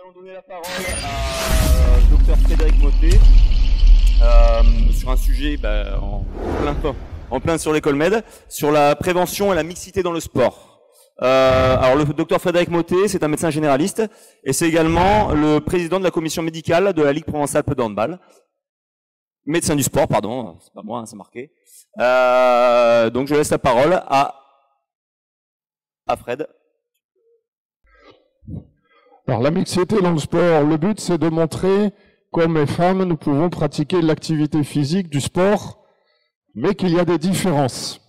allons donner la parole à Dr Frédéric Mottet sur un sujet en plein sur l'école Med, sur la prévention et la mixité dans le sport. Alors le Dr Frédéric Mottet, c'est un médecin généraliste et c'est également le président de la commission médicale de la Ligue Provence-Alpes de handball. Médecin du sport, pardon, c'est pas moi, hein, c'est marqué. Donc je laisse la parole à Fred. Alors la mixité dans le sport, le but c'est de montrer qu'hommes et femmes, nous pouvons pratiquer l'activité physique, du sport, mais qu'il y a des différences.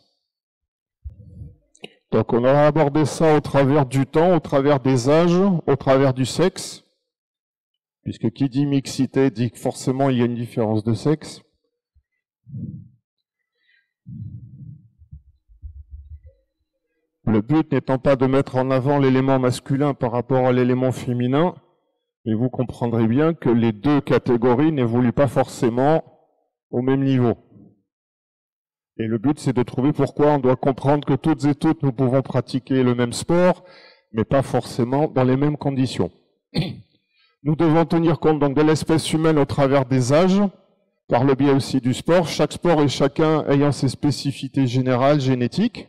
Donc on aura abordé ça au travers du temps, au travers des âges, au travers du sexe, puisque qui dit mixité dit que forcément il y a une différence de sexe. Le but n'étant pas de mettre en avant l'élément masculin par rapport à l'élément féminin, mais vous comprendrez bien que les deux catégories n'évoluent pas forcément au même niveau. Et le but, c'est de trouver pourquoi on doit comprendre que toutes et toutes, nous pouvons pratiquer le même sport, mais pas forcément dans les mêmes conditions. Nous devons tenir compte donc de l'espèce humaine au travers des âges, par le biais aussi du sport, chaque sport et chacun ayant ses spécificités générales, génétiques.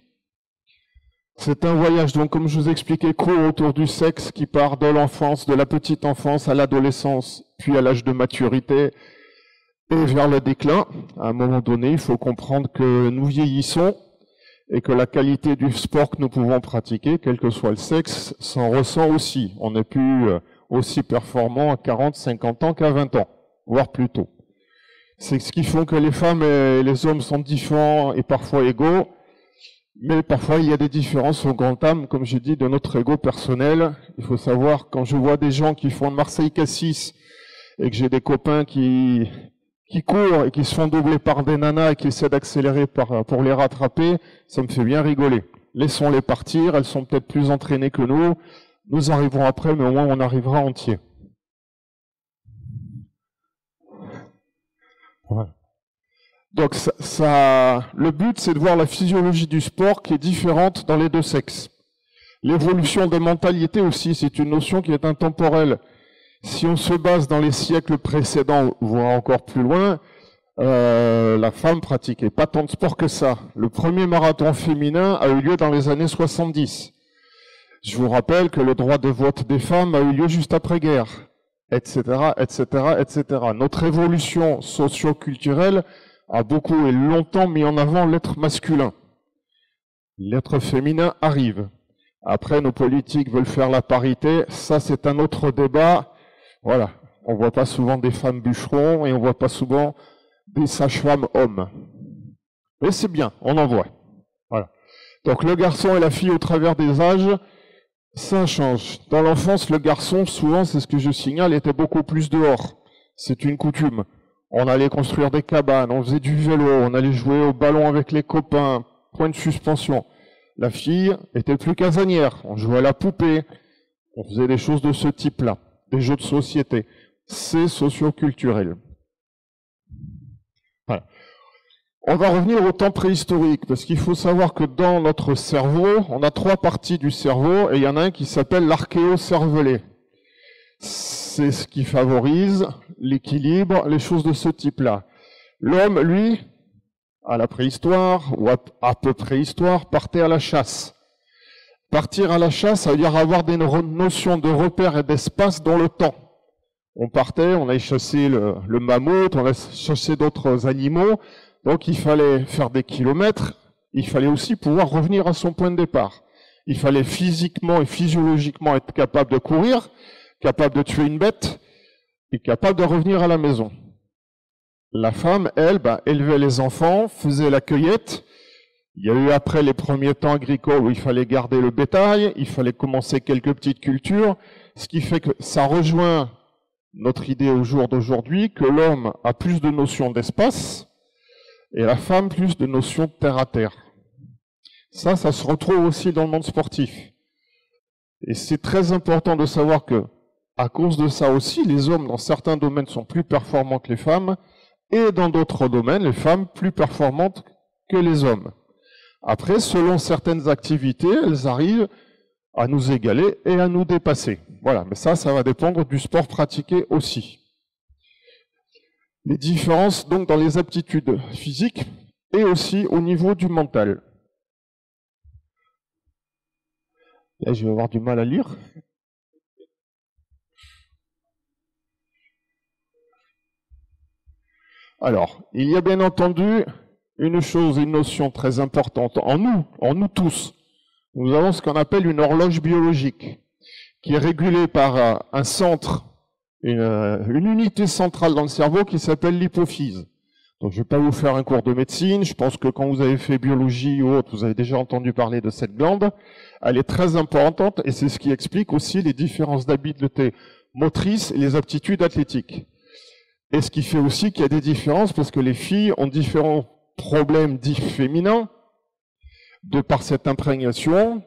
C'est un voyage, donc, comme je vous expliquais, court autour du sexe qui part de l'enfance, de la petite enfance à l'adolescence, puis à l'âge de maturité et vers le déclin. À un moment donné, il faut comprendre que nous vieillissons et que la qualité du sport que nous pouvons pratiquer, quel que soit le sexe, s'en ressent aussi. On n'est plus aussi performant à 40, 50 ans qu'à 20 ans, voire plus tôt. C'est ce qui fait que les femmes et les hommes sont différents et parfois égaux. Mais parfois, il y a des différences au grand âme, comme j'ai dit, de notre ego personnel. Il faut savoir, quand je vois des gens qui font Marseille-Cassis et que j'ai des copains qui courent et qui se font doubler par des nanas et qui essaient d'accélérer pour les rattraper, ça me fait bien rigoler. Laissons-les partir, elles sont peut-être plus entraînées que nous. Nous arriverons après, mais au moins on arrivera entier. Voilà. Donc le but, c'est de voir la physiologie du sport qui est différente dans les deux sexes. L'évolution des mentalités aussi, c'est une notion qui est intemporelle. Si on se base dans les siècles précédents, voire encore plus loin, la femme pratiquait pas tant de sport que ça. Le premier marathon féminin a eu lieu dans les années 70. Je vous rappelle que le droit de vote des femmes a eu lieu juste après-guerre, etc., etc., etc. Notre évolution socio-culturelle a beaucoup et longtemps mis en avant l'être masculin. L'être féminin arrive. Après, nos politiques veulent faire la parité. Ça, c'est un autre débat. Voilà. On voit pas souvent des femmes bûcherons et on voit pas souvent des sages-femmes hommes. Mais c'est bien, on en voit. Voilà. Donc, le garçon et la fille au travers des âges, ça change. Dans l'enfance, le garçon, souvent, c'est ce que je signale, était beaucoup plus dehors. C'est une coutume. On allait construire des cabanes, on faisait du vélo, on allait jouer au ballon avec les copains, point de suspension. La fille était plus casanière, on jouait à la poupée, on faisait des choses de ce type-là, des jeux de société. C'est socio-culturel. Voilà. On va revenir au temps préhistorique, parce qu'il faut savoir que dans notre cerveau, on a 3 parties du cerveau, et il y en a un qui s'appelle l'archéocervelet. C'est ce qui favorise l'équilibre, les choses de ce type-là. L'homme, lui, à la préhistoire, ou à peu préhistoire, partait à la chasse. Partir à la chasse, ça veut dire avoir des notions de repère et d'espace dans le temps. On partait, on allait chasser le mammouth, on allait chasser d'autres animaux, donc il fallait faire des kilomètres, il fallait aussi pouvoir revenir à son point de départ. Il fallait physiquement et physiologiquement être capable de courir, capable de tuer une bête et capable de revenir à la maison. La femme, elle, élevait les enfants, faisait la cueillette. Il y a eu après les premiers temps agricoles où il fallait garder le bétail, il fallait commencer quelques petites cultures, ce qui fait que ça rejoint notre idée au jour d'aujourd'hui que l'homme a plus de notions d'espace et la femme plus de notions de terre à terre. Ça se retrouve aussi dans le monde sportif. Et c'est très important de savoir que à cause de ça aussi, les hommes dans certains domaines sont plus performants que les femmes, et dans d'autres domaines, les femmes plus performantes que les hommes. Après, selon certaines activités, elles arrivent à nous égaler et à nous dépasser. Voilà, mais ça va dépendre du sport pratiqué aussi. Les différences donc dans les aptitudes physiques et aussi au niveau du mental. Là, je vais avoir du mal à lire. Alors, il y a bien entendu une chose, une notion très importante en nous tous. Nous avons ce qu'on appelle une horloge biologique, qui est régulée par un centre, une unité centrale dans le cerveau qui s'appelle l'hypophyse. Donc, je ne vais pas vous faire un cours de médecine. Je pense que quand vous avez fait biologie ou autre, vous avez déjà entendu parler de cette glande. Elle est très importante et c'est ce qui explique aussi les différences d'habileté motrice et les aptitudes athlétiques. Et ce qui fait aussi qu'il y a des différences parce que les filles ont différents problèmes dits féminins de par cette imprégnation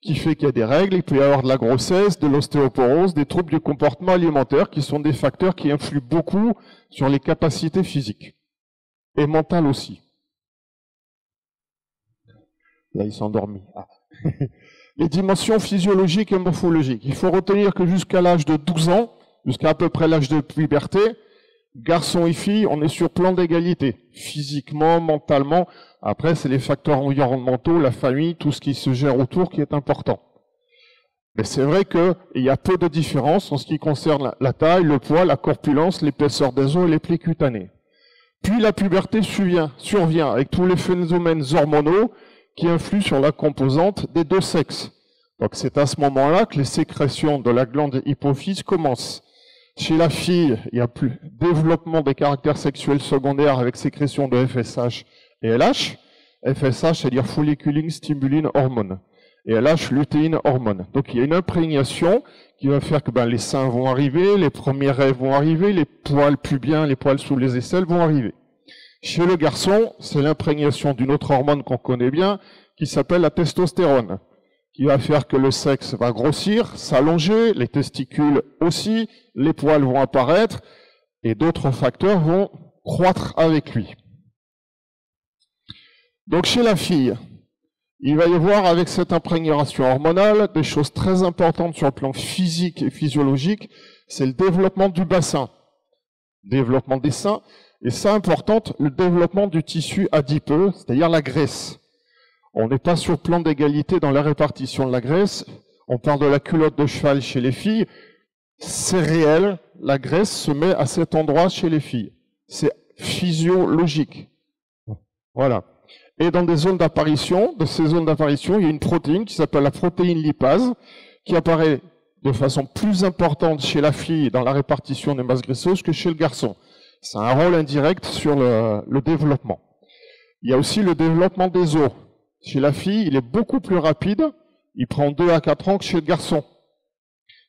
qui fait qu'il y a des règles, il peut y avoir de la grossesse, de l'ostéoporose, des troubles du comportement alimentaire qui sont des facteurs qui influent beaucoup sur les capacités physiques et mentales aussi. Là, il s'est endormi. Ah. Les dimensions physiologiques et morphologiques. Il faut retenir que jusqu'à l'âge de 12 ans, jusqu'à peu près l'âge de puberté, garçons et filles, on est sur plan d'égalité, physiquement, mentalement. Après, c'est les facteurs environnementaux, la famille, tout ce qui se gère autour qui est important. Mais c'est vrai qu'il y a peu de différences en ce qui concerne la taille, le poids, la corpulence, l'épaisseur des os et les plis cutanés. Puis la puberté survient avec tous les phénomènes hormonaux qui influent sur la composante des deux sexes. Donc c'est à ce moment-là que les sécrétions de la glande hypophyse commencent. Chez la fille, il y a plus développement des caractères sexuels secondaires avec sécrétion de FSH et LH. FSH, c'est-à-dire folliculine stimulin hormone. Et LH, lutéine hormone. Donc il y a une imprégnation qui va faire que les seins vont arriver, les premiers rêves vont arriver, les poils pubiens, les poils sous les aisselles vont arriver. Chez le garçon, c'est l'imprégnation d'une autre hormone qu'on connaît bien, qui s'appelle la testostérone, qui va faire que le sexe va grossir, s'allonger, les testicules aussi, les poils vont apparaître, et d'autres facteurs vont croître avec lui. Donc chez la fille, il va y avoir avec cette imprégnation hormonale des choses très importantes sur le plan physique et physiologique, c'est le développement du bassin, développement des seins, et ça importante, le développement du tissu adipeux, c'est-à-dire la graisse. On n'est pas sur le plan d'égalité dans la répartition de la graisse. On parle de la culotte de cheval chez les filles. C'est réel, la graisse se met à cet endroit chez les filles. C'est physiologique. Voilà. Et dans des zones d'apparition, de ces zones d'apparition, il y a une protéine qui s'appelle la protéine lipase, qui apparaît de façon plus importante chez la fille dans la répartition des masses graisseuses que chez le garçon. C'est un rôle indirect sur le développement. Il y a aussi le développement des os. Chez la fille, il est beaucoup plus rapide. Il prend 2 à 4 ans que chez le garçon.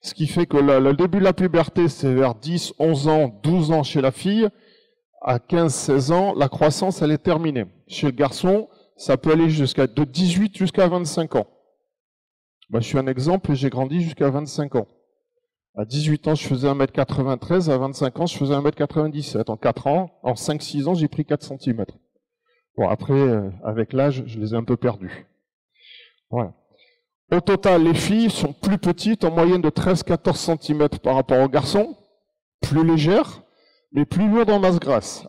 Ce qui fait que le début de la puberté, c'est vers 10, 11 ans, 12 ans chez la fille. À 15, 16 ans, la croissance, elle est terminée. Chez le garçon, ça peut aller de 18 jusqu'à 25 ans. Moi, je suis un exemple et j'ai grandi jusqu'à 25 ans. À 18 ans, je faisais 1m93. À 25 ans, je faisais 1m97. En 4 ans, en 5-6 ans, j'ai pris 4 cm. Bon, après, avec l'âge, je les ai un peu perdus. Voilà. Au total, les filles sont plus petites, en moyenne de 13-14 cm par rapport aux garçons, plus légères, mais plus lourdes en masse grasse.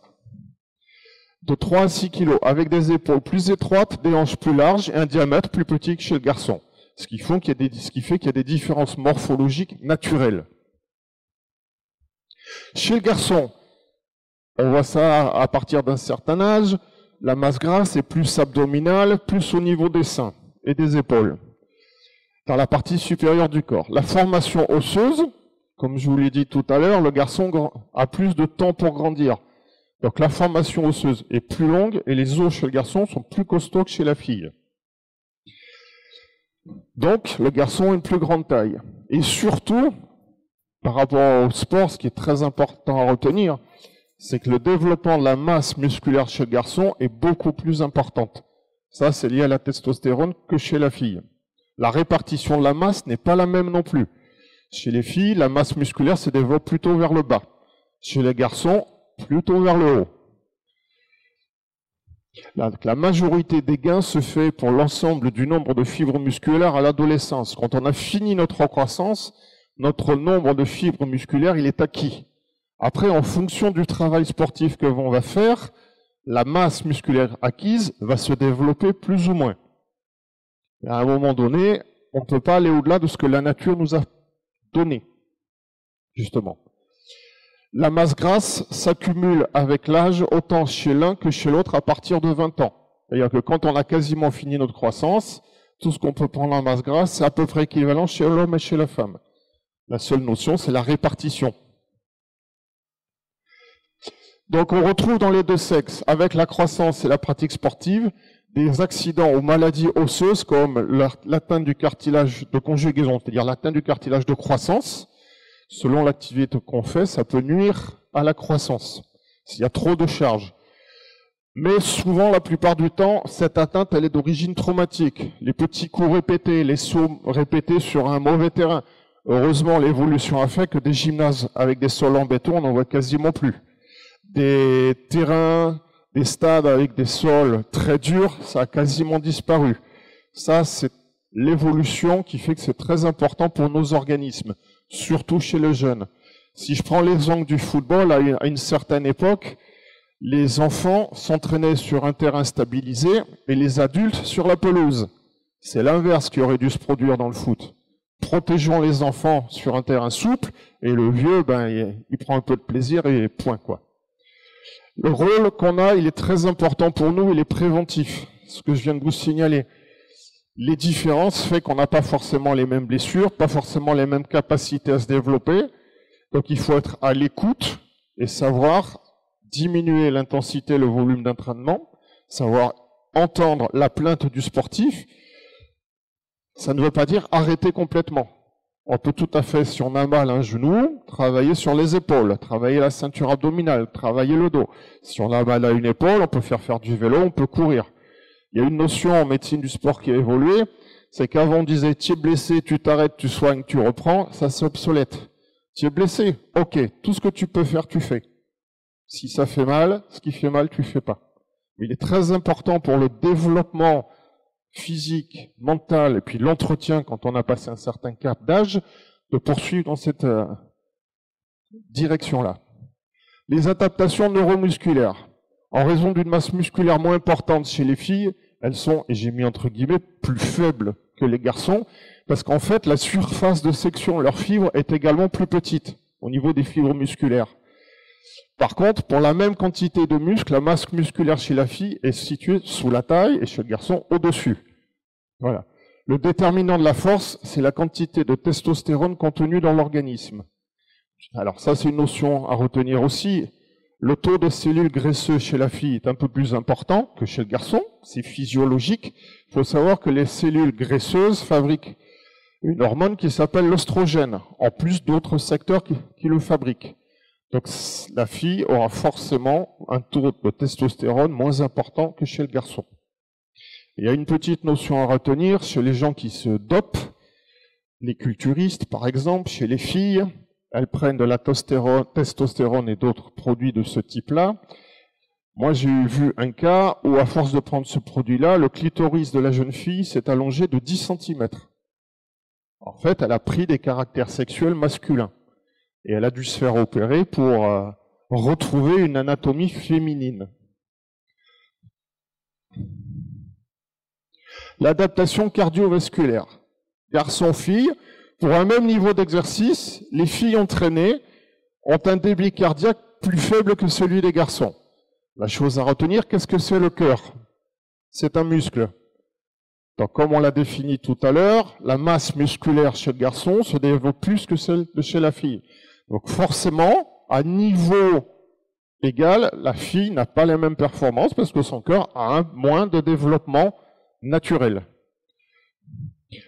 De 3 à 6 kg, avec des épaules plus étroites, des hanches plus larges et un diamètre plus petit que chez le garçon. Ce qui fait qu'il y a des différences morphologiques naturelles. Chez le garçon, on voit ça à partir d'un certain âge, la masse grasse est plus abdominale, plus au niveau des seins et des épaules, dans la partie supérieure du corps. La formation osseuse, comme je vous l'ai dit tout à l'heure, le garçon a plus de temps pour grandir. Donc la formation osseuse est plus longue et les os chez le garçon sont plus costauds que chez la fille. Donc le garçon a une plus grande taille. Et surtout, par rapport au sport, ce qui est très important à retenir, c'est que le développement de la masse musculaire chez le garçon est beaucoup plus importante. Ça, c'est lié à la testostérone que chez la fille. La répartition de la masse n'est pas la même non plus. Chez les filles, la masse musculaire se développe plutôt vers le bas. Chez les garçons, plutôt vers le haut. La majorité des gains se fait pour l'ensemble du nombre de fibres musculaires à l'adolescence. Quand on a fini notre croissance, notre nombre de fibres musculaires, il est acquis. Après, en fonction du travail sportif que l'on va faire, la masse musculaire acquise va se développer plus ou moins. Et à un moment donné, on ne peut pas aller au-delà de ce que la nature nous a donné, justement. La masse grasse s'accumule avec l'âge autant chez l'un que chez l'autre à partir de 20 ans. C'est-à-dire que quand on a quasiment fini notre croissance, tout ce qu'on peut prendre en masse grasse, c'est à peu près équivalent chez l'homme et chez la femme. La seule notion, c'est la répartition. Donc on retrouve dans les deux sexes, avec la croissance et la pratique sportive, des accidents ou maladies osseuses comme l'atteinte du cartilage de conjugaison, c'est-à-dire l'atteinte du cartilage de croissance. Selon l'activité qu'on fait, ça peut nuire à la croissance, s'il y a trop de charge. Mais souvent, la plupart du temps, cette atteinte, elle est d'origine traumatique. Les petits coups répétés, les sauts répétés sur un mauvais terrain. Heureusement, l'évolution a fait que des gymnases avec des sols en béton, on n'en voit quasiment plus. Des terrains, des stades avec des sols très durs, ça a quasiment disparu. Ça, c'est l'évolution qui fait que c'est très important pour nos organismes, surtout chez les jeunes. Si je prends l'exemple du football, à une certaine époque, les enfants s'entraînaient sur un terrain stabilisé et les adultes sur la pelouse. C'est l'inverse qui aurait dû se produire dans le foot. Protégeons les enfants sur un terrain souple et le vieux, il prend un peu de plaisir et point, quoi. Le rôle qu'on a, il est très important pour nous, il est préventif. Ce que je viens de vous signaler. Les différences fait qu'on n'a pas forcément les mêmes blessures, pas forcément les mêmes capacités à se développer. Donc il faut être à l'écoute et savoir diminuer l'intensité, le volume d'entraînement, savoir entendre la plainte du sportif. Ça ne veut pas dire arrêter complètement. On peut tout à fait, si on a mal à un genou, travailler sur les épaules, travailler la ceinture abdominale, travailler le dos. Si on a mal à une épaule, on peut faire du vélo, on peut courir. Il y a une notion en médecine du sport qui a évolué, c'est qu'avant on disait tu es blessé, tu t'arrêtes, tu soignes, tu reprends, ça c'est obsolète. Tu es blessé, ok, tout ce que tu peux faire, tu fais. Si ça fait mal, ce qui fait mal, tu fais pas. Mais il est très important pour le développement physique, mental, et puis l'entretien quand on a passé un certain cap d'âge, de poursuivre dans cette direction-là. Les adaptations neuromusculaires. En raison d'une masse musculaire moins importante chez les filles, elles sont, et j'ai mis entre guillemets, plus faibles que les garçons, parce qu'en fait, la surface de section, leur fibre, est également plus petite au niveau des fibres musculaires. Par contre, pour la même quantité de muscles, la masse musculaire chez la fille est située sous la taille et chez le garçon au-dessus. Voilà. Le déterminant de la force, c'est la quantité de testostérone contenue dans l'organisme. Alors ça, c'est une notion à retenir aussi. Le taux de cellules graisseuses chez la fille est un peu plus important que chez le garçon. C'est physiologique. Il faut savoir que les cellules graisseuses fabriquent une hormone qui s'appelle l'œstrogène, en plus d'autres secteurs qui le fabriquent. Donc la fille aura forcément un taux de testostérone moins important que chez le garçon. Il y a une petite notion à retenir chez les gens qui se dopent, les culturistes par exemple, chez les filles, elles prennent de la testostérone et d'autres produits de ce type-là. Moi j'ai vu un cas où à force de prendre ce produit-là, le clitoris de la jeune fille s'est allongé de 10 cm. En fait, elle a pris des caractères sexuels masculins. Et elle a dû se faire opérer pour retrouver une anatomie féminine. L'adaptation cardiovasculaire. Garçon-fille, pour un même niveau d'exercice, les filles entraînées ont un débit cardiaque plus faible que celui des garçons. La chose à retenir, qu'est-ce que c'est le cœur? C'est un muscle. Donc, comme on l'a défini tout à l'heure, la masse musculaire chez le garçon se développe plus que celle de chez la fille. Donc forcément, à niveau égal, la fille n'a pas les mêmes performances parce que son cœur a un moins de développement naturel.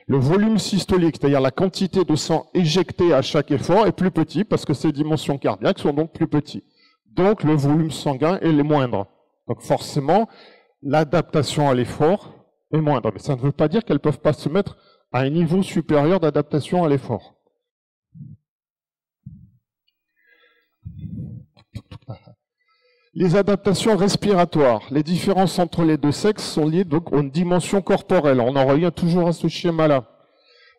Le volume systolique, c'est-à-dire la quantité de sang éjecté à chaque effort, est plus petit parce que ses dimensions cardiaques sont donc plus petites. Donc le volume sanguin est moindre. Donc forcément, l'adaptation à l'effort est moindre. Mais ça ne veut pas dire qu'elles ne peuvent pas se mettre à un niveau supérieur d'adaptation à l'effort. Les adaptations respiratoires. Les différences entre les deux sexes sont liées donc aux dimensions corporelles. On en revient toujours à ce schéma-là.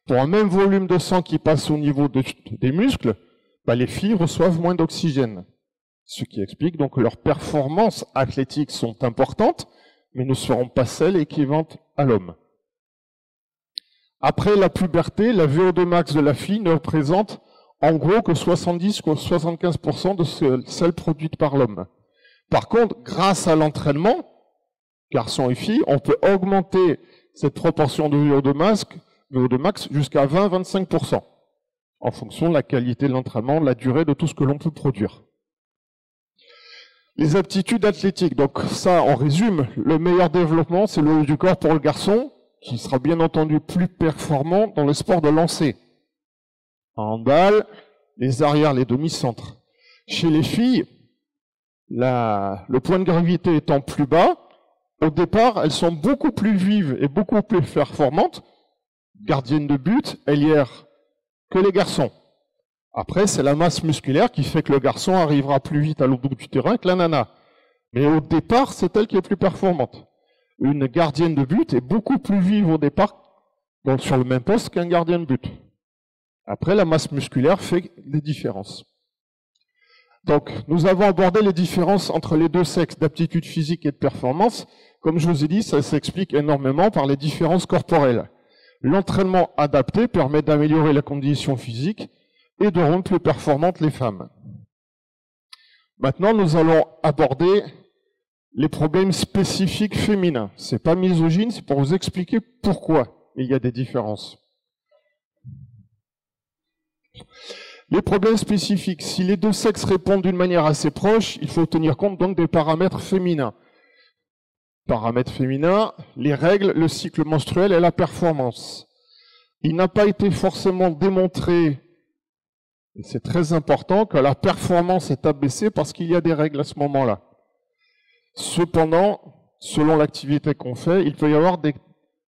Pour un même volume de sang qui passe au niveau des muscles, les filles reçoivent moins d'oxygène. Ce qui explique donc que leurs performances athlétiques sont importantes, mais ne seront pas celles équivalentes à l'homme. Après la puberté, la VO2 max de la fille ne représente en gros que 70 ou 75% de celle produite par l'homme. Par contre, grâce à l'entraînement, garçons et filles, on peut augmenter cette proportion de VO2 max jusqu'à 20-25%, en fonction de la qualité de l'entraînement, de la durée de tout ce que l'on peut produire. Les aptitudes athlétiques, donc ça, on résume, le meilleur développement, c'est le haut du corps pour le garçon, qui sera bien entendu plus performant dans le sport de lancer. En handball, les arrières, les demi-centres. Chez les filles, le point de gravité étant plus bas, au départ, elles sont beaucoup plus vives et beaucoup plus performantes, gardiennes de but, ailières, que les garçons. Après, c'est la masse musculaire qui fait que le garçon arrivera plus vite à l'autre bout du terrain que la nana. Mais au départ, c'est elle qui est plus performante. Une gardienne de but est beaucoup plus vive au départ, donc sur le même poste qu'un gardien de but. Après, la masse musculaire fait des différences. Donc, nous avons abordé les différences entre les deux sexes d'aptitude physique et de performance. Comme je vous ai dit, ça s'explique énormément par les différences corporelles. L'entraînement adapté permet d'améliorer la condition physique et de rendre plus performantes les femmes. Maintenant, nous allons aborder les problèmes spécifiques féminins. C'est pas misogyne, c'est pour vous expliquer pourquoi il y a des différences. Les problèmes spécifiques, si les deux sexes répondent d'une manière assez proche, il faut tenir compte donc des paramètres féminins. Paramètres féminins, les règles, le cycle menstruel et la performance. Il n'a pas été forcément démontré, et c'est très important, que la performance est abaissée parce qu'il y a des règles à ce moment-là. Cependant, selon l'activité qu'on fait, il peut y avoir des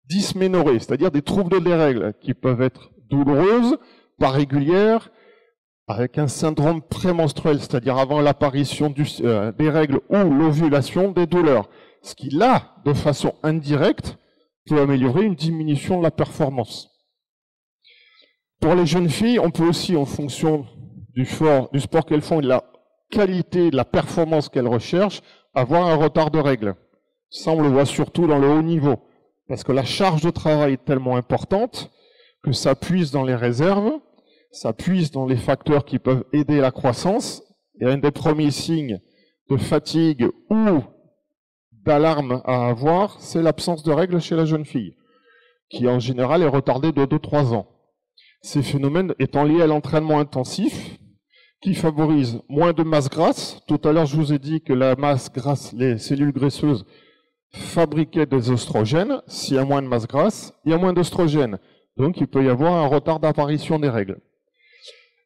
dysménorrhées, c'est-à-dire des troubles des règles qui peuvent être douloureuses, pas régulières, avec un syndrome prémenstruel, c'est-à-dire avant l'apparition des règles ou l'ovulation des douleurs. Ce qui, là, de façon indirecte, peut améliorer une diminution de la performance. Pour les jeunes filles, on peut aussi, en fonction du sport qu'elles font et de la qualité, de la performance qu'elles recherchent, avoir un retard de règles. Ça, on le voit surtout dans le haut niveau, parce que la charge de travail est tellement importante que ça puise dans les réserves, ça puise dans les facteurs qui peuvent aider la croissance, et un des premiers signes de fatigue ou d'alarme à avoir, c'est l'absence de règles chez la jeune fille, qui en général est retardée de 2-3 ans. Ces phénomènes étant liés à l'entraînement intensif, qui favorise moins de masse grasse. Tout à l'heure, je vous ai dit que la masse grasse, les cellules graisseuses, fabriquaient des oestrogènes. S'il y a moins de masse grasse, il y a moins d'oestrogènes. Donc, il peut y avoir un retard d'apparition des règles.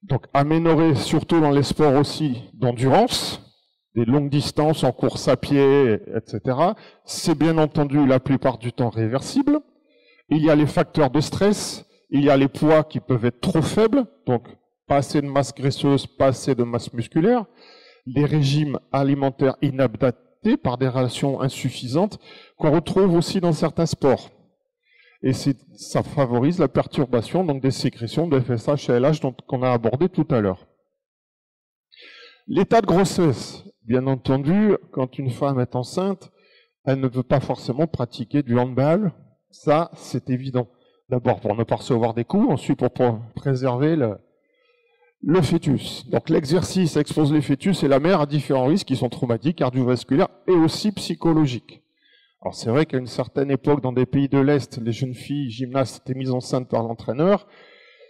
Donc, aménorrhée, surtout dans les sports aussi d'endurance, des longues distances en course à pied, etc. C'est bien entendu la plupart du temps réversible. Il y a les facteurs de stress, il y a les poids qui peuvent être trop faibles, donc pas assez de masse graisseuse, pas assez de masse musculaire, les régimes alimentaires inadaptés par des rations insuffisantes qu'on retrouve aussi dans certains sports. Et ça favorise la perturbation donc des sécrétions de FSH et LH qu'on a abordé tout à l'heure. L'état de grossesse, bien entendu, quand une femme est enceinte, elle ne veut pas forcément pratiquer du handball, ça c'est évident. D'abord pour ne pas recevoir des coups, ensuite pour préserver le fœtus. Donc l'exercice expose les fœtus et la mère à différents risques qui sont traumatiques, cardiovasculaires et aussi psychologiques. Alors c'est vrai qu'à une certaine époque, dans des pays de l'Est, les jeunes filles gymnastes étaient mises enceintes par l'entraîneur.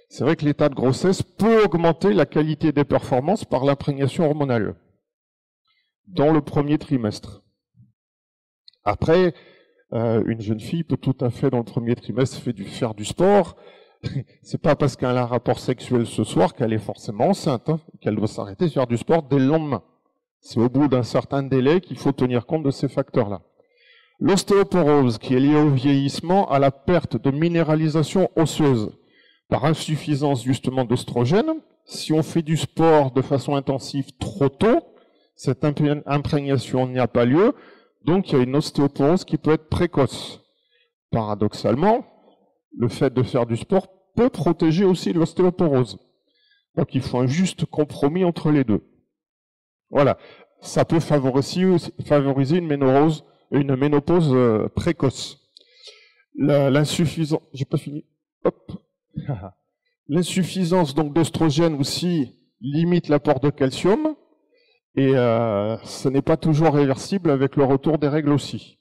C'est vrai que l'état de grossesse peut augmenter la qualité des performances par l'imprégnation hormonale dans le premier trimestre. Après, une jeune fille peut tout à fait, dans le premier trimestre, faire du sport. C'est pas parce qu'elle a un rapport sexuel ce soir qu'elle est forcément enceinte, qu'elle doit s'arrêter de faire du sport dès le lendemain. C'est au bout d'un certain délai qu'il faut tenir compte de ces facteurs-là. L'ostéoporose, qui est liée au vieillissement, à la perte de minéralisation osseuse par insuffisance justement d'oestrogène. Si on fait du sport de façon intensive trop tôt, cette imprégnation n'y a pas lieu, donc il y a une ostéoporose qui peut être précoce. Paradoxalement, le fait de faire du sport peut protéger aussi l'ostéoporose. Donc il faut un juste compromis entre les deux. Voilà, ça peut favoriser une ménopause précoce. L'insuffisance, j'ai pas fini. Hop. L'insuffisance donc d'oestrogène aussi limite l'apport de calcium et ce n'est pas toujours réversible avec le retour des règles aussi.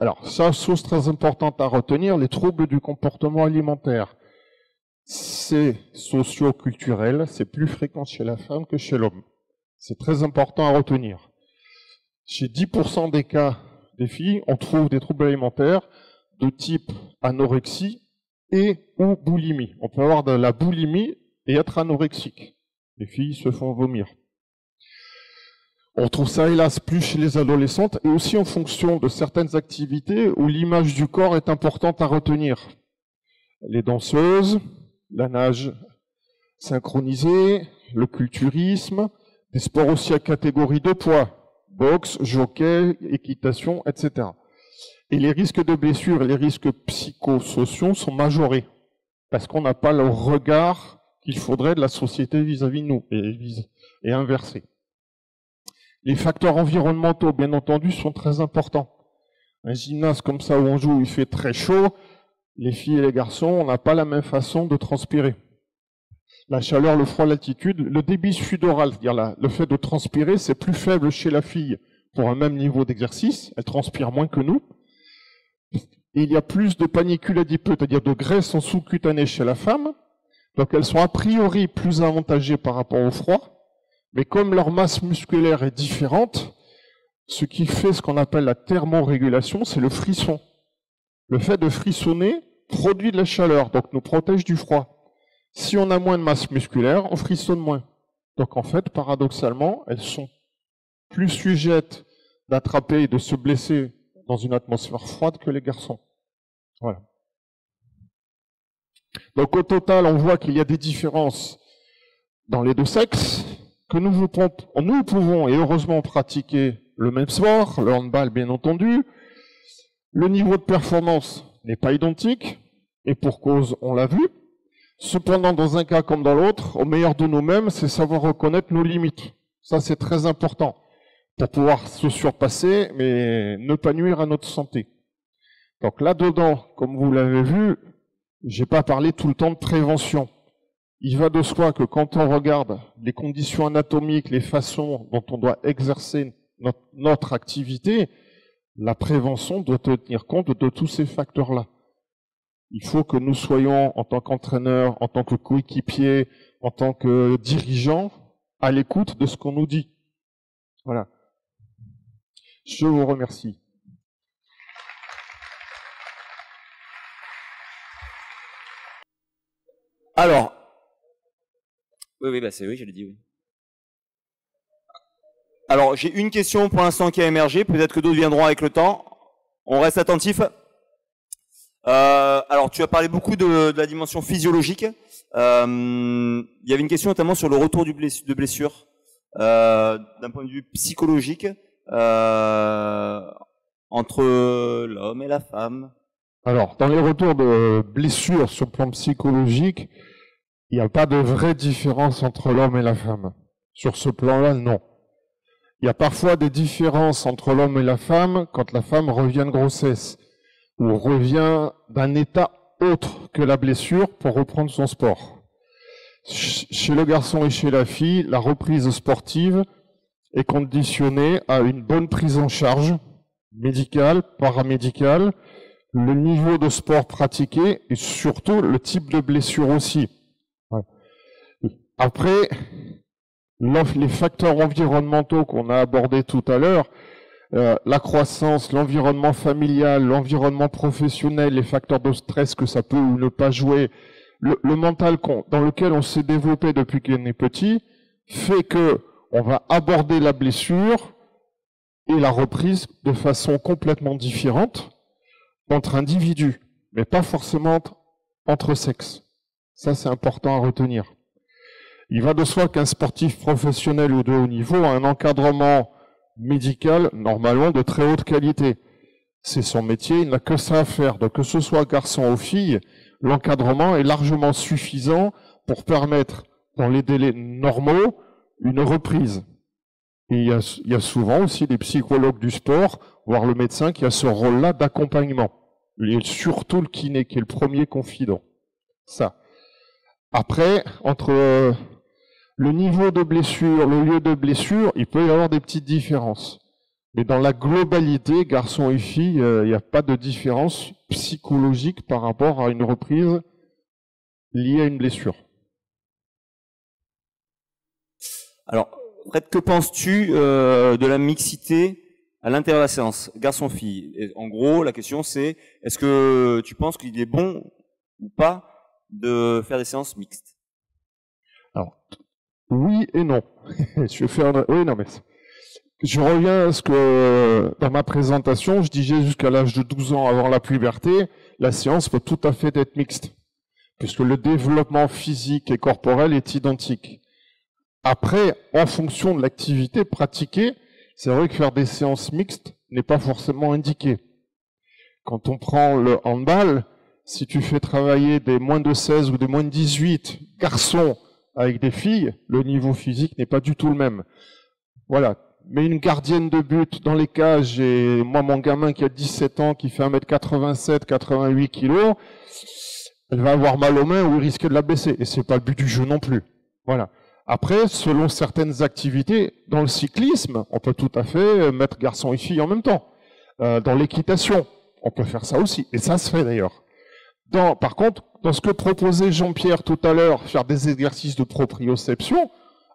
Alors, ça, chose très importante à retenir, les troubles du comportement alimentaire. C'est socio-culturel, c'est plus fréquent chez la femme que chez l'homme. C'est très important à retenir. Chez 10% des cas des filles, on trouve des troubles alimentaires de type anorexie et ou boulimie. On peut avoir de la boulimie et être anorexique. Les filles se font vomir. On trouve ça, hélas, plus chez les adolescentes et aussi en fonction de certaines activités où l'image du corps est importante à retenir. Les danseuses, la nage synchronisée, le culturisme, des sports aussi à catégorie de poids, boxe, jockey, équitation, etc. Et les risques de blessures et les risques psychosociaux sont majorés parce qu'on n'a pas le regard qu'il faudrait de la société vis-à-vis de nous et inversé. Les facteurs environnementaux, bien entendu, sont très importants. Un gymnase comme ça où on joue, il fait très chaud, les filles et les garçons, on n'a pas la même façon de transpirer. La chaleur, le froid, l'altitude, le débit sudoral, c'est-à-dire le fait de transpirer, c'est plus faible chez la fille pour un même niveau d'exercice, elle transpire moins que nous. Et il y a plus de panicules adipeux, c'est-à-dire de graisse en sous-cutanée chez la femme, donc elles sont a priori plus avantagées par rapport au froid. Mais comme leur masse musculaire est différente, ce qui fait ce qu'on appelle la thermorégulation, c'est le frisson. Le fait de frissonner produit de la chaleur, donc nous protège du froid. Si on a moins de masse musculaire, on frissonne moins. Donc en fait, paradoxalement, elles sont plus sujettes d'attraper et de se blesser dans une atmosphère froide que les garçons. Voilà. Donc au total, on voit qu'il y a des différences dans les deux sexes, que nous pouvons et heureusement pratiquer le même sport, le handball bien entendu. Le niveau de performance n'est pas identique, et pour cause, on l'a vu. Cependant, dans un cas comme dans l'autre, au meilleur de nous-mêmes, c'est savoir reconnaître nos limites. Ça, c'est très important pour pouvoir se surpasser, mais ne pas nuire à notre santé. Donc là-dedans, comme vous l'avez vu, j'ai pas parlé tout le temps de prévention. Il va de soi que quand on regarde les conditions anatomiques, les façons dont on doit exercer notre activité, la prévention doit tenir compte de tous ces facteurs-là. Il faut que nous soyons, en tant qu'entraîneurs, en tant que coéquipiers, en tant que dirigeants, à l'écoute de ce qu'on nous dit. Voilà. Je vous remercie. Alors, oui, bah c'est oui, je l'ai dit, oui. Alors, j'ai une question pour l'instant qui a émergé, peut-être que d'autres viendront avec le temps. On reste attentif. Alors, tu as parlé beaucoup de la dimension physiologique. Il y avait une question notamment sur le retour de blessure, d'un point de vue psychologique, entre l'homme et la femme. Alors, dans les retours de blessures sur le plan psychologique, il n'y a pas de vraie différence entre l'homme et la femme. Sur ce plan-là, non. Il y a parfois des différences entre l'homme et la femme quand la femme revient de grossesse ou revient d'un état autre que la blessure pour reprendre son sport. Chez le garçon et chez la fille, la reprise sportive est conditionnée à une bonne prise en charge médicale, paramédicale, le niveau de sport pratiqué et surtout le type de blessure aussi. Après, les facteurs environnementaux qu'on a abordés tout à l'heure, la croissance, l'environnement familial, l'environnement professionnel, les facteurs de stress que ça peut ou ne pas jouer, le mental dans lequel on s'est développé depuis qu'on est petit, fait que on va aborder la blessure et la reprise de façon complètement différente entre individus, mais pas forcément entre sexes. Ça, c'est important à retenir. Il va de soi qu'un sportif professionnel ou de haut niveau a un encadrement médical, normalement, de très haute qualité. C'est son métier, il n'a que ça à faire. Donc que ce soit garçon ou fille, l'encadrement est largement suffisant pour permettre, dans les délais normaux, une reprise. Et il y a souvent aussi des psychologues du sport, voire le médecin, qui a ce rôle-là d'accompagnement. Et surtout le kiné, qui est le premier confident. Ça. Après, entre le niveau de blessure, le lieu de blessure, il peut y avoir des petites différences. Mais dans la globalité, garçons et filles, il n'y a pas de différence psychologique par rapport à une reprise liée à une blessure. Alors, Fred, que penses-tu de la mixité à l'intérieur de la séance, garçon-fille? En gros, la question c'est, est-ce que tu penses qu'il est bon ou pas de faire des séances mixtes? Alors, oui et non. Oui, non, mais je reviens à ce que, dans ma présentation, je disais jusqu'à l'âge de 12 ans, avant la puberté, la séance peut tout à fait être mixte, puisque le développement physique et corporel est identique. Après, en fonction de l'activité pratiquée, c'est vrai que faire des séances mixtes n'est pas forcément indiqué. Quand on prend le handball, si tu fais travailler des moins de 16 ou des moins de 18 garçons avec des filles, le niveau physique n'est pas du tout le même. Voilà. Mais une gardienne de but dans les cages, et moi, mon gamin qui a 17 ans, qui fait 1m87, 88 kg, elle va avoir mal aux mains ou il risque de la blesser. Et c'est pas le but du jeu non plus. Voilà. Après, selon certaines activités, dans le cyclisme, on peut tout à fait mettre garçons et filles en même temps. Dans l'équitation, on peut faire ça aussi. Et ça se fait d'ailleurs. Par contre, dans ce que proposait Jean-Pierre tout à l'heure, faire des exercices de proprioception,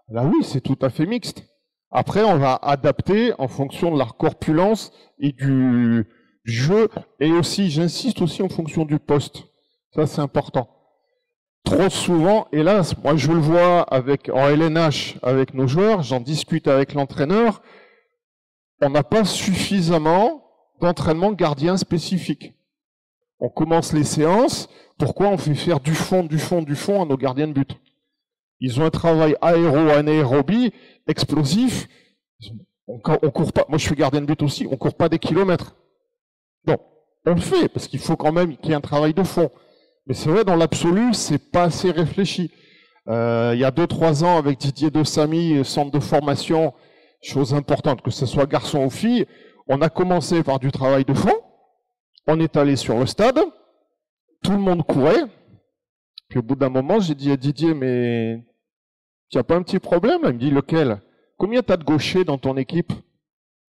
là oui, c'est tout à fait mixte. Après, on va adapter en fonction de la corpulence et du jeu. Et aussi, j'insiste aussi en fonction du poste. Ça, c'est important. Trop souvent, hélas, moi je le vois en LNH avec nos joueurs, j'en discute avec l'entraîneur, on n'a pas suffisamment d'entraînement gardien spécifique. On commence les séances, pourquoi on fait faire du fond à nos gardiens de but? Ils ont un travail anaérobie, explosif, on court pas, moi je suis gardien de but aussi, on court pas des kilomètres. Bon, on le fait, parce qu'il faut quand même qu'il y ait un travail de fond. Mais c'est vrai, dans l'absolu, c'est pas assez réfléchi. Il y a 2-3 ans, avec Didier de Samy, centre de formation, chose importante, que ce soit garçon ou fille, on a commencé par du travail de fond, on est allé sur le stade, tout le monde courait, puis au bout d'un moment, j'ai dit à Didier, mais tu n'as pas un petit problème là? Il me dit, lequel? Combien tu as de gauchers dans ton équipe?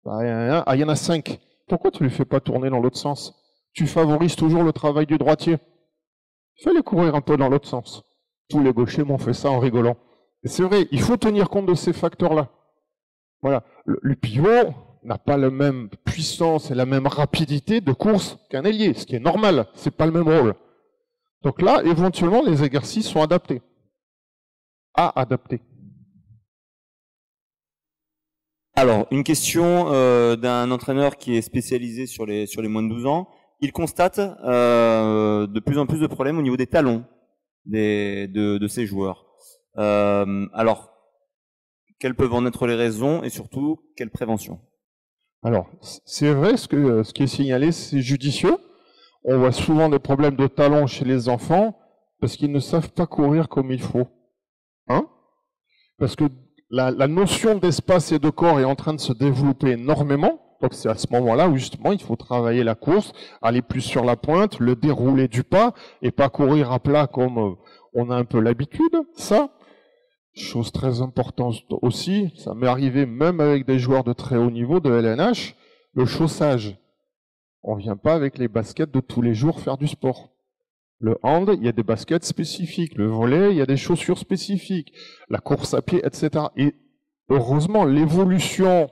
Il y en a 5. Pourquoi tu ne les fais pas tourner dans l'autre sens? Tu favorises toujours le travail du droitier. Il fallait courir un peu dans l'autre sens. Tous les gauchers m'ont fait ça en rigolant. Et c'est vrai, il faut tenir compte de ces facteurs-là. Voilà. Le pivot n'a pas la même puissance et la même rapidité de course qu'un ailier, ce qui est normal. C'est pas le même rôle. Donc là, éventuellement, les exercices sont adaptés. À adapter. Alors, une question d'un entraîneur qui est spécialisé sur les moins de 12 ans. Il constate de plus en plus de problèmes au niveau des talons de ces joueurs. Alors, quelles peuvent en être les raisons et surtout, quelle prévention? Alors, c'est vrai, ce qui est signalé, c'est judicieux. On voit souvent des problèmes de talons chez les enfants parce qu'ils ne savent pas courir comme il faut. Hein? Parce que la notion d'espace et de corps est en train de se développer énormément. Donc c'est à ce moment-là où justement il faut travailler la course, aller plus sur la pointe, le déroulé du pas, et pas courir à plat comme on a un peu l'habitude. Ça, chose très importante aussi, ça m'est arrivé même avec des joueurs de très haut niveau de LNH, le chaussage. On vient pas avec les baskets de tous les jours faire du sport. Le hand, il y a des baskets spécifiques. Le volley, il y a des chaussures spécifiques. La course à pied, etc. Et heureusement, l'évolution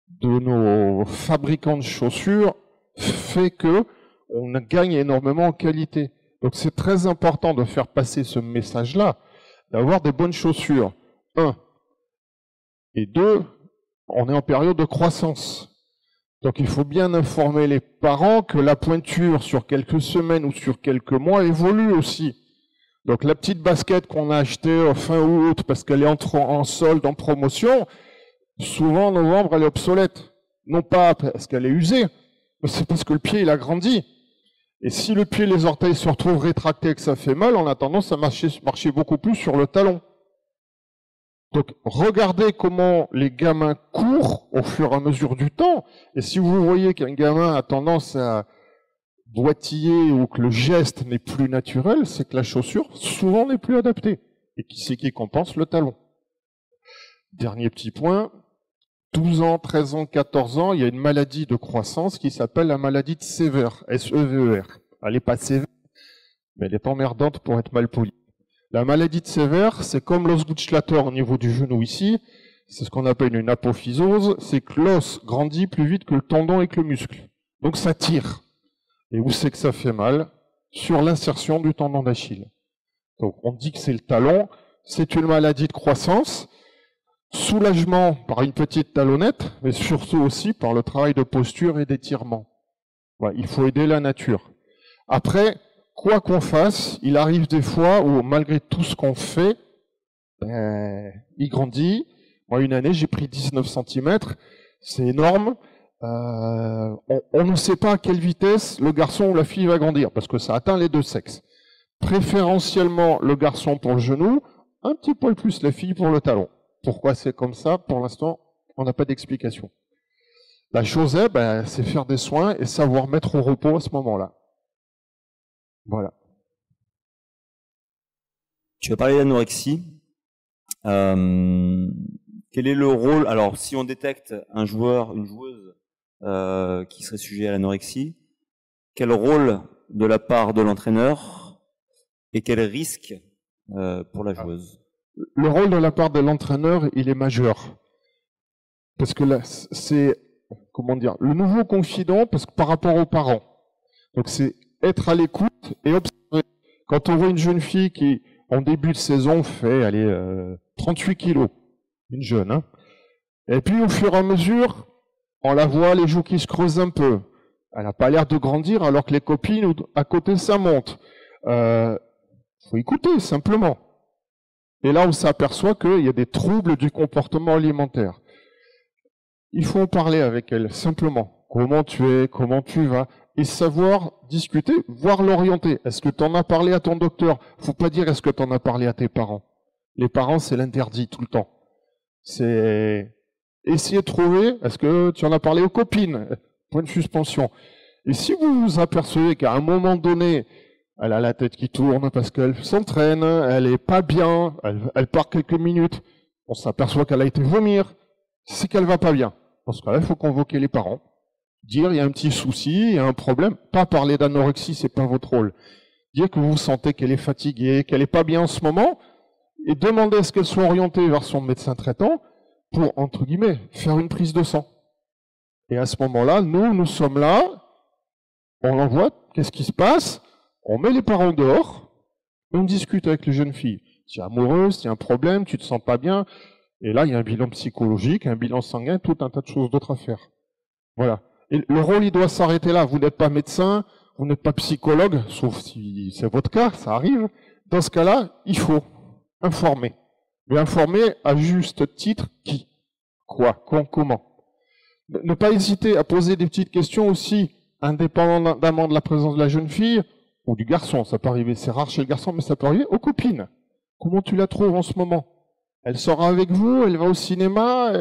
de nos fabricants de chaussures fait que on gagne énormément en qualité. Donc c'est très important de faire passer ce message-là, d'avoir des bonnes chaussures. 1. Et 2, on est en période de croissance. Donc il faut bien informer les parents que la pointure sur quelques semaines ou sur quelques mois évolue aussi. Donc la petite basket qu'on a achetée fin août parce qu'elle est en solde, en promotion, souvent en novembre elle est obsolète. Non pas parce qu'elle est usée, C'est parce que le pied, il a grandi. Et si le pied et les orteils se retrouvent rétractés et que ça fait mal, on a tendance à marcher beaucoup plus sur le talon. Donc, regardez comment les gamins courent au fur et à mesure du temps. Et si vous voyez qu'un gamin a tendance à boitiller ou que le geste n'est plus naturel, c'est que la chaussure, souvent, n'est plus adaptée. Et qui c'est qui compense? Le talon. Dernier petit point. 12 ans, 13 ans, 14 ans, il y a une maladie de croissance qui s'appelle la maladie de Sever, S-E-V-E-R. Elle n'est pas sévère, mais elle est emmerdante pour être mal polie. La maladie de Sever, c'est comme l'os Gutschlatter au niveau du genou ici, c'est ce qu'on appelle une apophysose, c'est que l'os grandit plus vite que le tendon et que le muscle. Donc ça tire. Et où c'est que ça fait mal? Sur l'insertion du tendon d'Achille. Donc on dit que c'est le talon, c'est une maladie de croissance, soulagement par une petite talonnette, mais surtout aussi par le travail de posture et d'étirement. Ouais, il faut aider la nature. Après, quoi qu'on fasse, il arrive des fois où, malgré tout ce qu'on fait, il grandit. Moi, une année, j'ai pris 19 cm, c'est énorme. On ne sait pas à quelle vitesse le garçon ou la fille va grandir, parce que ça atteint les deux sexes. Préférentiellement, le garçon pour le genou, un petit poil plus la fille pour le talon. Pourquoi c'est comme ça? Pour l'instant, on n'a pas d'explication. La chose est, c'est faire des soins et savoir mettre au repos à ce moment-là. Voilà. Tu as parlé d'anorexie. Quel est le rôle? Alors, si on détecte un joueur, une joueuse qui serait sujet à l'anorexie, quel rôle de la part de l'entraîneur et quel risque pour la joueuse? Le rôle de la part de l'entraîneur, il est majeur. Parce que là, c'est, comment dire, le nouveau confident, parce que par rapport aux parents. Donc c'est être à l'écoute et observer. Quand on voit une jeune fille qui, en début de saison, fait, 38 kilos, une jeune, hein. Et puis au fur et à mesure, on la voit les joues qui se creusent un peu. Elle n'a pas l'air de grandir alors que les copines à côté ça monte. Faut écouter simplement. Et là, on s'aperçoit qu'il y a des troubles du comportement alimentaire. Il faut en parler avec elle, simplement. Comment tu es, comment tu vas, et savoir discuter, voire l'orienter. Est-ce que tu en as parlé à ton docteur? Faut pas dire est-ce que tu en as parlé à tes parents. Les parents, c'est l'interdit tout le temps. C'est essayer de trouver, est-ce que tu en as parlé aux copines? Point de suspension. Et si vous vous apercevez qu'à un moment donné, elle a la tête qui tourne parce qu'elle s'entraîne, elle est pas bien, elle part quelques minutes, on s'aperçoit qu'elle a été vomir, c'est qu'elle va pas bien. Dans ce cas-là, il faut convoquer les parents, dire il y a un petit souci, il y a un problème, pas parler d'anorexie, c'est pas votre rôle. Dire que vous sentez qu'elle est fatiguée, qu'elle est pas bien en ce moment, et demander à ce qu'elle soit orientée vers son médecin traitant pour, entre guillemets, faire une prise de sang. Et à ce moment-là, nous sommes là, on l'envoie, qu'est-ce qui se passe? On met les parents dehors, et on discute avec les jeunes filles. Tu es amoureuse, tu as un problème, tu te sens pas bien. Et là, il y a un bilan psychologique, un bilan sanguin, tout un tas de choses d'autres à faire. Voilà. Et le rôle, il doit s'arrêter là. Vous n'êtes pas médecin, vous n'êtes pas psychologue, sauf si c'est votre cas, ça arrive. Dans ce cas-là, il faut informer. Mais informer à juste titre qui? Quoi? Quand? Comment? Ne pas hésiter à poser des petites questions aussi, indépendamment de la présence de la jeune fille, ou du garçon, ça peut arriver, c'est rare chez le garçon, mais ça peut arriver aux copines. Comment tu la trouves en ce moment? Elle sort avec vous, elle va au cinéma,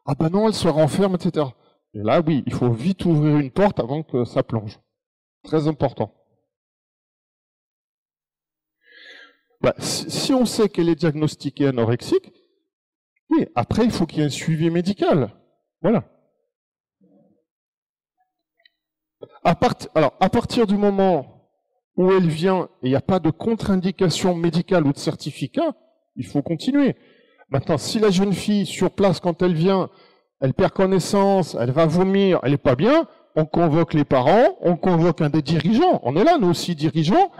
ah ben non, elle se renferme, etc. Et là, oui, il faut vite ouvrir une porte avant que ça plonge. Très important. Si on sait qu'elle est diagnostiquée anorexique, oui, après, il faut qu'il y ait un suivi médical. Voilà. Alors, à partir du moment où elle vient et il n'y a pas de contre-indication médicale ou de certificat, il faut continuer. Maintenant, si la jeune fille, sur place, quand elle vient, elle perd connaissance, elle va vomir, elle n'est pas bien, on convoque les parents, on convoque un des dirigeants. On est là, nous aussi, dirigeants.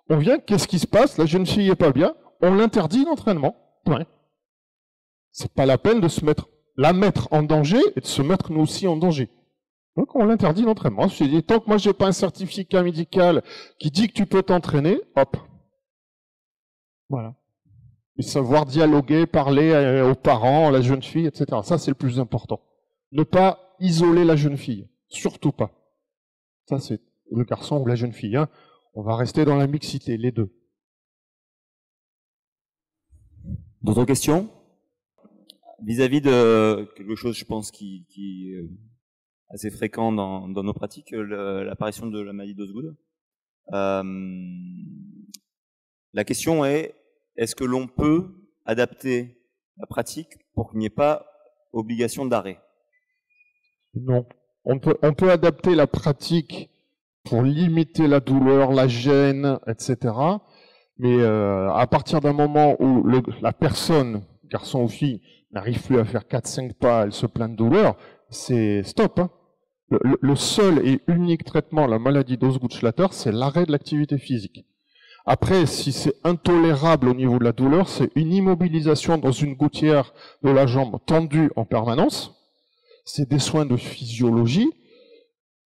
On vient, qu'est-ce qui se passe? La jeune fille n'est pas bien, on l'interdit d'entraînement. Ouais. C'est pas la peine de la mettre en danger et de se mettre nous aussi en danger. Donc on l'interdit d'entraînement. Je dis, tant que moi j'ai pas un certificat médical qui dit que tu peux t'entraîner, hop. Voilà. Et savoir dialoguer, parler aux parents, à la jeune fille, etc. Ça c'est le plus important. Ne pas isoler la jeune fille. Surtout pas. Ça, c'est le garçon ou la jeune fille. Hein. On va rester dans la mixité, les deux. D'autres questions? Vis-à-vis de quelque chose, je pense, qui est assez fréquent dans nos pratiques, l'apparition de la maladie d'Osgood. La question est-ce que l'on peut adapter la pratique pour qu'il n'y ait pas obligation d'arrêt? Non. On peut adapter la pratique pour limiter la douleur, la gêne, etc. Mais à partir d'un moment où la personne, garçon ou fille, n'arrive plus à faire 4-5 pas, elle se plaint de douleur, c'est stop. Hein. Le seul et unique traitement de la maladie d'Osgood-Schlatter, c'est l'arrêt de l'activité physique. Après, si c'est intolérable au niveau de la douleur, c'est une immobilisation dans une gouttière de la jambe tendue en permanence. C'est des soins de physiologie.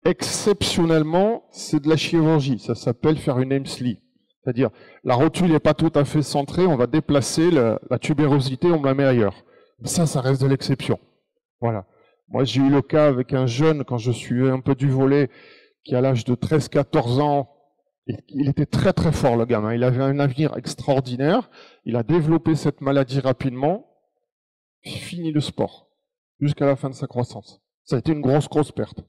Exceptionnellement, c'est de la chirurgie. Ça s'appelle faire une Emslie. C'est-à-dire, la rotule n'est pas tout à fait centrée, on va déplacer la tubérosité, on me la met ailleurs. Ça reste de l'exception. Voilà. Moi, j'ai eu le cas avec un jeune, quand je suivais un peu du volley, qui à l'âge de 13-14 ans, il était très très fort, le gamin. Il avait un avenir extraordinaire. Il a développé cette maladie rapidement. Fini le sport. Jusqu'à la fin de sa croissance. Ça a été une grosse perte.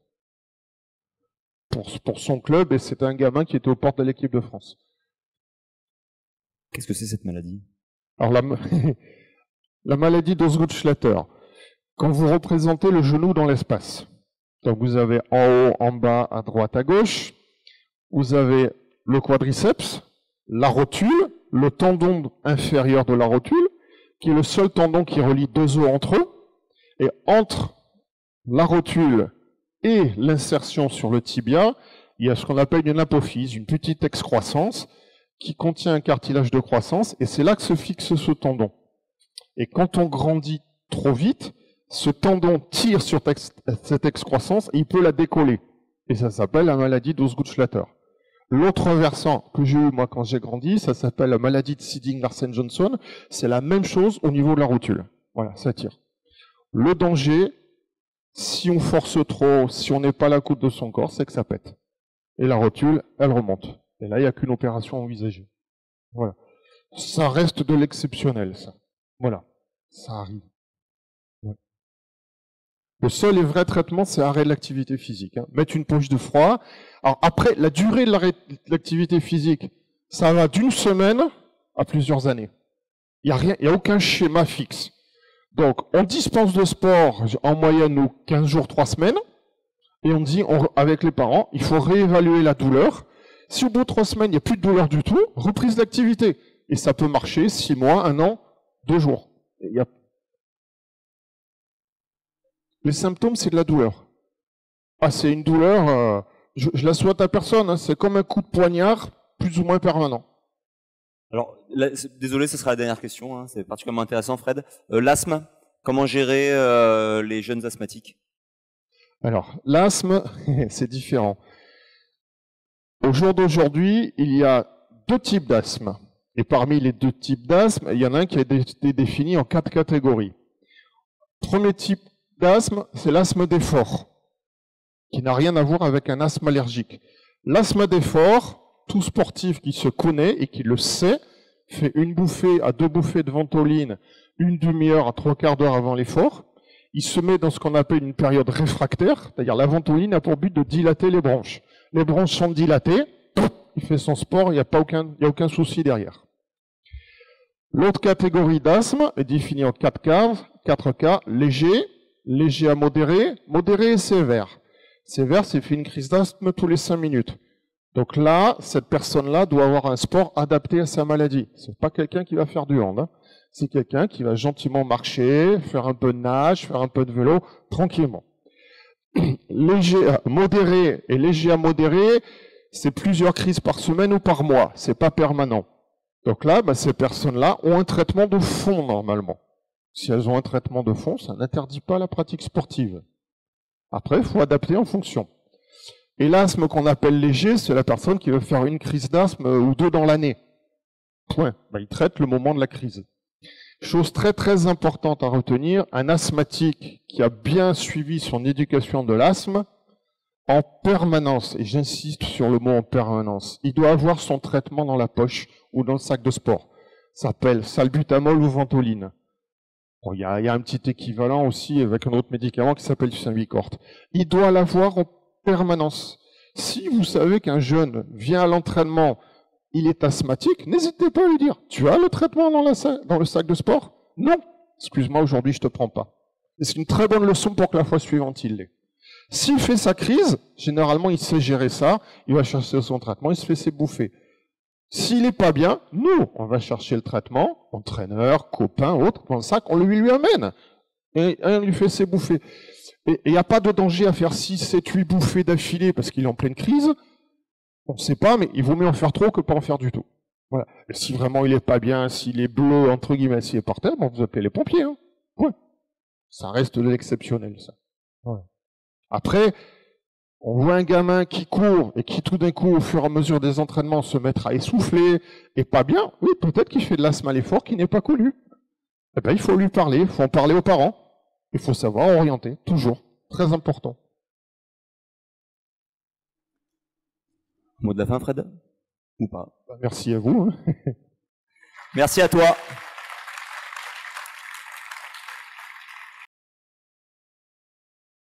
Pour son club, et c'était un gamin qui était aux portes de l'équipe de France. Qu'est-ce que c'est cette maladie? Alors la maladie d'Osgood-Schlatter, quand vous représentez le genou dans l'espace, donc vous avez en haut, en bas, à droite, à gauche, vous avez le quadriceps, la rotule, le tendon inférieur de la rotule, qui est le seul tendon qui relie deux os entre eux, et entre la rotule et l'insertion sur le tibia, il y a ce qu'on appelle une apophyse, une petite excroissance, qui contient un cartilage de croissance, et c'est là que se fixe ce tendon. Et quand on grandit trop vite, ce tendon tire sur cette excroissance et il peut la décoller. Et ça s'appelle la maladie d'Osgood-Schlatter. L'autre versant que j'ai eu moi quand j'ai grandi, ça s'appelle la maladie de Seydig-Larsen-Johnson. C'est la même chose au niveau de la rotule. Voilà, ça tire. Le danger, si on force trop, si on n'est pas à la coupe de son corps, c'est que ça pète. Et la rotule, elle remonte. Et là, il n'y a qu'une opération envisagée. Voilà. Ça reste de l'exceptionnel, ça. Voilà. Ça arrive. Ouais. Le seul et vrai traitement, c'est arrêt de l'activité physique. Hein. Mettre une poche de froid. Alors après, la durée de l'arrêt de l'activité physique, ça va d'une semaine à plusieurs années. Il n'y a aucun schéma fixe. Donc, on dispense de sport en moyenne nous 15 jours, 3 semaines. Et on dit, avec les parents, il faut réévaluer la douleur. Si au bout de 3 semaines, il n'y a plus de douleur du tout, reprise d'activité. Et ça peut marcher 6 mois, 1 an, 2 jours. Les symptômes, c'est de la douleur. Ah, c'est une douleur, je la souhaite à personne, hein, c'est comme un coup de poignard, plus ou moins permanent. Alors, là, désolé, ce sera la dernière question, hein, c'est particulièrement intéressant, Fred. L'asthme, comment gérer les jeunes asthmatiques? Alors, l'asthme, c'est différent. Au jour d'aujourd'hui, il y a 2 types d'asthme. Et parmi les 2 types d'asthme, il y en a un qui a été défini en 4 catégories. Premier type d'asthme, c'est l'asthme d'effort, qui n'a rien à voir avec un asthme allergique. L'asthme d'effort, tout sportif qui se connaît et qui le sait, fait 1 bouffée à 2 bouffées de ventoline, 1 demi-heure à 3/4 d'heure avant l'effort. Il se met dans ce qu'on appelle une période réfractaire, c'est-à-dire la ventoline a pour but de dilater les bronches. Les bronches sont dilatées, il fait son sport, il n'y a aucun souci derrière. L'autre catégorie d'asthme est définie en 4 cas, léger à modéré, modéré et sévère. Sévère, c'est fait une crise d'asthme tous les 5 minutes. Donc là, cette personne-là doit avoir un sport adapté à sa maladie. C'est pas quelqu'un qui va faire du hand, hein. C'est quelqu'un qui va gentiment marcher, faire un peu de nage, faire un peu de vélo, tranquillement. Léger, modéré et léger à modéré, c'est plusieurs crises par semaine ou par mois. C'est pas permanent. Donc là, ces personnes-là ont un traitement de fond normalement. Si elles ont un traitement de fond, ça n'interdit pas la pratique sportive. Après, il faut adapter en fonction. Et l'asthme qu'on appelle léger, c'est la personne qui veut faire une crise d'asthme ou 2 dans l'année. Point. Il traite le moment de la crise. Chose très très importante à retenir, un asthmatique qui a bien suivi son éducation de l'asthme en permanence, et j'insiste sur le mot en permanence, il doit avoir son traitement dans la poche ou dans le sac de sport. Ça s'appelle salbutamol ou ventoline. Bon, il y a un petit équivalent aussi avec un autre médicament qui s'appelle du Symbicort. Il doit l'avoir en permanence. Si vous savez qu'un jeune vient à l'entraînement, il est asthmatique, n'hésitez pas à lui dire, tu as le traitement dans le sac de sport? Non. Excuse-moi, aujourd'hui je te prends pas. Et c'est une très bonne leçon pour que la fois suivante il l'ait. S'il fait sa crise, généralement il sait gérer ça, il va chercher son traitement, il se fait ses bouffées. S'il n'est pas bien, nous, on va chercher le traitement, entraîneur, copain, autre, dans le sac, on lui amène. Et on lui fait ses bouffées. Et il n'y a pas de danger à faire 6, 7, 8 bouffées d'affilée parce qu'il est en pleine crise. On ne sait pas, mais il vaut mieux en faire trop que pas en faire du tout. Voilà. Et si vraiment il n'est pas bien, s'il est bleu, entre guillemets, s'il est par terre, bon, vous appelez les pompiers. Hein. Ouais. Ça reste de l'exceptionnel, ça. Ouais. Après, on voit un gamin qui court et qui tout d'un coup, au fur et à mesure des entraînements, se mettre à essouffler et pas bien. Oui, peut-être qu'il fait de l'asthme à l'effort qui n'est pas connu. Eh ben, il faut lui parler, il faut en parler aux parents. Il faut savoir orienter, toujours. Très important. Mot de la fin, Fred? Ou pas? Merci à vous. Merci à toi.